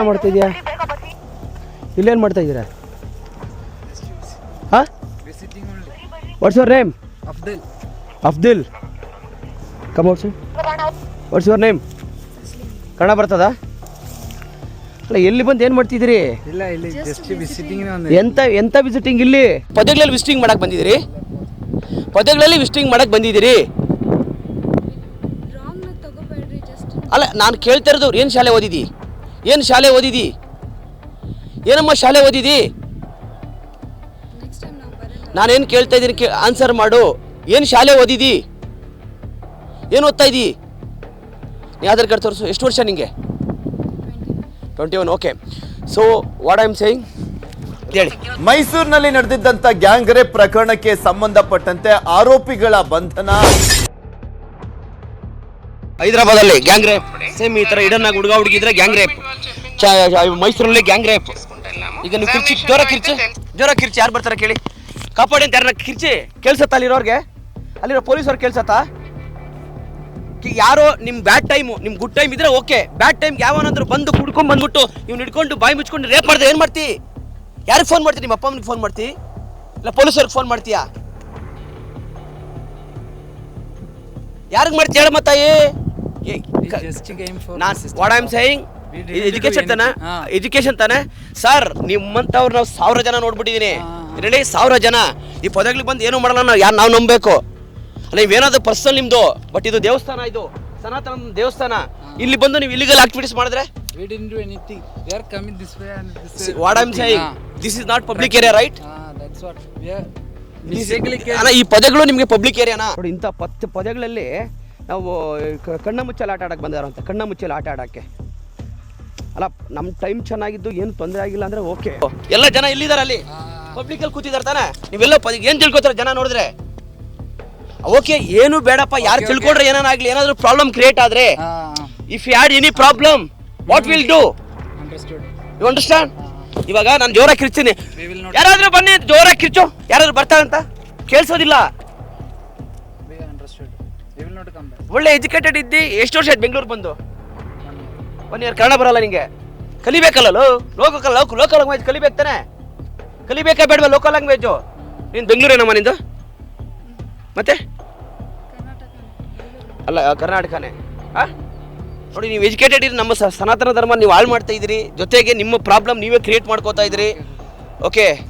ಮಾಡ್ತಾ ಇದೆಯಾ? ಇಲ್ಲೇನು ಮಾಡ್ತಾ ಇದ್ದೀರಾ? ಹಾಂ, what's your name? Afdil. Come out sir. What's your name? Kannada ಬರ್ತದಾ? ಅಲ್ಲ, ಎಲ್ಲಿ ಬಂದು ಏನು ಮಾಡ್ತಿದ್ದೀರಿ? ಇಲ್ಲ, ಇಲ್ಲಿ ಜಸ್ಟ್ ವಿಸಿಟಿಂಗ್. ಎಂತ ವಿಸಿಟಿಂಗ್? ಇಲ್ಲಿ ಪದಗಳಲ್ಲಿ ವಿಸಿಟಿಂಗ್ ಮಾಡಕ್ಕೆ ಬಂದಿದ್ದೀರಿ? ಪದಗಳಲ್ಲಿ ವಿಸಿಟಿಂಗ್ ಮಾಡಕ್ಕೆ ಬಂದಿದ್ದೀರಿ? ಅಲ್ಲ, ನಾನು ಕೇಳ್ತಾ ಇರೋದು ಏನು ಶಾಲೆ ಓದಿದಿ? ಏನು ಶಾಲೆ ಓದಿದಿ? ಏನಮ್ಮ ಶಾಲೆ ಓದಿದಿ? ನಾನೇನು ಕೇಳ್ತಾ ಇದ್ದೀನಿ ಆನ್ಸರ್ ಮಾಡು. ಏನು ಶಾಲೆ ಓದಿದಿ? ಏನು ಓದ್ತಾ ಇದ್ದೀ? ನೀ ಆಧಾರ್ ಕಾರ್ಡ್ ತೋರಿಸು. ಎಷ್ಟು ವರ್ಷ ನಿಮಗೆ? 21. Okay. So what I am saying ಹೇಳಿ. ಮೈಸೂರಿನಲ್ಲಿ ನಡೆದಿದ್ದಂಥ ಗ್ಯಾಂಗ್ ರೇಪ್ ಪ್ರಕರಣಕ್ಕೆ ಸಂಬಂಧಪಟ್ಟಂತೆ ಆರೋಪಿಗಳ ಬಂಧನ. ಹೈದರಾಬಾದಲ್ಲಿ ಗ್ಯಾಂಗ್ ರೇಪ್ ಸೇಮ್ ಈ ಥರ ಇಡನ್ನಾಗಿ ಹುಡುಗ ಹುಡುಗಿದ್ರೆ ಗ್ಯಾಂಗ್ ರೇಪ್. ಮೈಸೂರಲ್ಲಿ ಗ್ಯಾಂಗ್ ರೇಪ್. ಈಗ ನೀವು ಕಿರ್ಚಿ ಜೋರ ಕಿರ್ಚಿ ಯಾರು ಬರ್ತಾರೆ ಕೇಳಿ? ಕಾಪಾಡಿ ಅಂತ ಯಾರನ್ನ ಕಿರ್ಚಿ ಕೇಳ್ಸತ್ತಾ? ಅಲ್ಲಿರೋ ಪೊಲೀಸವ್ರು ಕೇಳ್ಸತ್ತಾ? ಯಾರೋ ನಿಮ್ಮ ಬ್ಯಾಡ್ ಟೈಮು, ನಿಮ್ಮ ಗುಡ್ ಟೈಮ್ ಇದ್ರೆ ಓಕೆ. ಬ್ಯಾಡ್ ಟೈಮ್ ಯಾವನಾದ್ರೂ ಬಂದು ಕುಡ್ಕೊಂಡ್ ಬಂದ್ಬಿಟ್ಟು ಇವ್ನು ಹಿಡ್ಕೊಂಡು ಬಾಯಿ ಮುಚ್ಕೊಂಡು ರೇಪ್ ಮಾಡಿದ್ರೆ ಏನು ಮಾಡ್ತಿ? ಯಾರಿಗೆ ಫೋನ್ ಮಾಡ್ತೀವಿ? ನಿಮ್ಮ ಅಪ್ಪ ಅಮ್ಮನಿಗೆ ಫೋನ್ ಮಾಡ್ತಿ? ಇಲ್ಲ ಪೊಲೀಸವ್ರಿಗೆ ಫೋನ್ ಮಾಡ್ತೀಯಾ? ಯಾರಿಗೆ ಮಾಡ್ತೀಯ ಹೇಳ Mathai? What I am saying education ತಾನೆ ಸರ್. ನಿಮ್ಮಂಥವ್ರು ನಾವು 1000 ಜನ ನೋಡ್ಬಿಟ್ಟಿದ್ದೀನಿ. ರೆಡಿ 1000 ಜನ ಈ ಪದಗಳಿಗೆ ಬಂದು ಏನೂ ಮಾಡಲ್ಲ. ನಾವು ನಂಬಬೇಕು. ನೀವೇನಾದ್ರು ಪರ್ಸನಲ್ ನಿಮ್ದು, ಬಟ್ ಇದು ದೇವಸ್ಥಾನ, ಇದು ಸನಾತನ ದೇವಸ್ಥಾನ. ಇಲ್ಲಿ ಬಂದು ನೀವು ಇಲ್ಲಿಗಲ್ ಆಕ್ಟಿವಿಟೀಸ್ ಮಾಡಿದ್ರೆ we didn't do anything. We are coming this way and this way. what I'm saying, this is not public area, right? That's what we are mistakenly. ಅಣ್ಣ, ಈ ಪದಗಳು ನಿಮಗೆ ಪಬ್ಲಿಕ್ ಏರಿಯಾನಾ? ನೋಡಿ, ಇಂಥ ಪದಗಳಲ್ಲಿ ನಾವು ಕಣ್ಣ ಮುಚ್ಚಲು ಆಟ ಆಡಕ್ಕೆ ಬಂದಾರಂತೆ. ಕಣ್ಣ ಮುಚ್ಚಲು ಆಟ ಆಡಕ್ಕೆ ಅಲ್ಲ, ನಮ್ಮ ಟೈಮ್ ಚೆನ್ನಾಗಿದ್ದು ಏನು ತೊಂದರೆ ಆಗಿಲ್ಲ ಅಂದ್ರೆ ಓಕೆ. ಎಲ್ಲ ಜನ ಇಲ್ಲಿದ್ದಾರೆ, ಅಲ್ಲಿ ಪಬ್ಲಿಕ್ ಅಲ್ಲಿ ಕೂತಿದ್ದಾರೆ ತಾನೆ. ನೀವೆಲ್ಲ ಏನು ತಿಳ್ಕೊತಾರೆ ಜನ ನೋಡಿದ್ರೆ? ಓಕೆ, ಏನು ಬೇಡಪ್ಪ, ಯಾರು ತಿಳ್ಕೊಂಡ್ರೆ ಏನಾಗ್ಲಿ. ಏನಾದ್ರು ಪ್ರಾಬ್ಲಮ್ ಕ್ರಿಯೇಟ್ ಆದ್ರೆ, if you had any problem, what will do? You understand? ಇವಾಗ ನಾನು ಜೋರಾಗಿ ಕಿರ್ತೀನಿ, ಯಾರಾದ್ರೂ ಬನ್ನಿ ಜೋರಾಗಿ ಕಿರ್ಚು. ಯಾರಾದ್ರೂ ಬರ್ತಾರಂತ ಕೇಳಿಸೋದಿಲ್ಲ. ಒಳ್ಳೆ ಎಜುಕೇಟೆಡ್ ಇದ್ದಿ. ಎಷ್ಟು ವರ್ಷ ಆಯ್ತು ಬೆಂಗಳೂರು ಬಂದು? 1 year. ಕನ್ನಡ ಬರಲ್ಲ ನಿಂಗೆ? ಕಲಿಬೇಕಲ್ಲ, ಲೋಕಲ್ ಲ್ಯಾಂಗ್ವೇಜ್ ಕಲಿಬೇಕು ತಾನೆ? ಕಲಿಬೇಕಾ ಬೇಡವಾ ಲೋಕಲ್ ಲ್ಯಾಂಗ್ವೇಜು? ನೀನು ಬೆಂಗಳೂರೇನಮ್ಮ ನಿಂದು? ಮತ್ತೆ ಅಲ್ಲ, ಕರ್ನಾಟಕನೇ. ನೋಡಿ, ನೀವು ಎಜುಕೇಟೆಡ್ ಇರಿ. ನಮ್ಮ ಸನಾತನ ಧರ್ಮ ನೀವು ಹಾಳು ಮಾಡ್ತಾ ಇದ್ದೀರಿ. ಜೊತೆಗೆ ನಿಮ್ಮ ಪ್ರಾಬ್ಲಮ್ ನೀವೇ ಕ್ರಿಯೇಟ್ ಮಾಡ್ಕೋತಾ ಇದ್ದೀರಿ. ಓಕೆ.